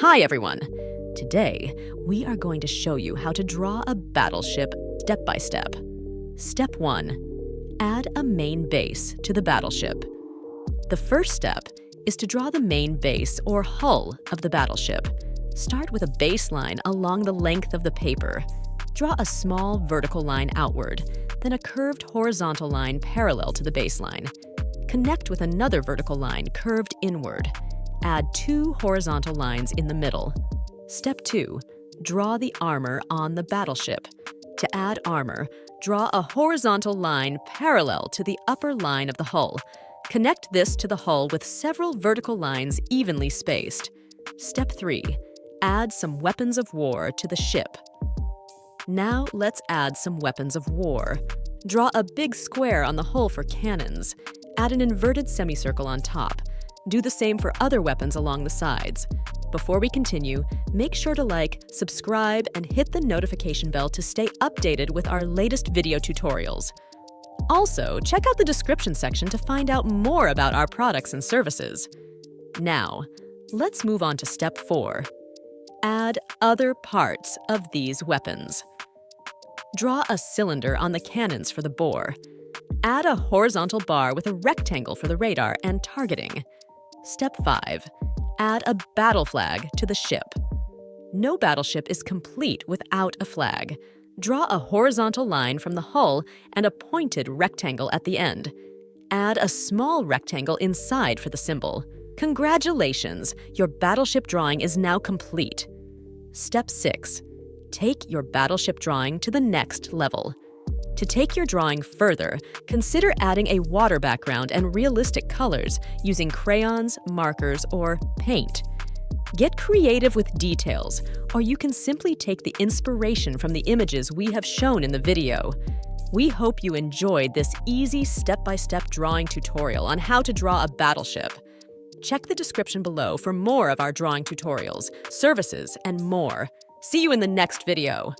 Hi everyone! Today, we are going to show you how to draw a battleship step by step. Step 1. Add a main base to the battleship. The first step is to draw the main base or hull of the battleship. Start with a baseline along the length of the paper. Draw a small vertical line outward, then a curved horizontal line parallel to the baseline. Connect with another vertical line curved inward. Add 2 horizontal lines in the middle. Step 2. Draw the armor on the battleship. To add armor, draw a horizontal line parallel to the upper line of the hull. Connect this to the hull with several vertical lines evenly spaced. Step 3. Add some weapons of war to the ship. Now let's add some weapons of war. Draw a big square on the hull for cannons. Add an inverted semicircle on top. Do the same for other weapons along the sides. Before we continue, make sure to like, subscribe, and hit the notification bell to stay updated with our latest video tutorials. Also, check out the description section to find out more about our products and services. Now, let's move on to step 4. Add other parts of these weapons. Draw a cylinder on the cannons for the bore. Add a horizontal bar with a rectangle for the radar and targeting. Step 5. Add a battle flag to the ship. No battleship is complete without a flag. Draw a horizontal line from the hull and a pointed rectangle at the end. Add a small rectangle inside for the symbol. Congratulations! Your battleship drawing is now complete. Step 6. Take your battleship drawing to the next level. To take your drawing further, consider adding a water background and realistic colors using crayons, markers, or paint. Get creative with details, or you can simply take the inspiration from the images we have shown in the video. We hope you enjoyed this easy step-by-step drawing tutorial on how to draw a battleship. Check the description below for more of our drawing tutorials, services, and more. See you in the next video.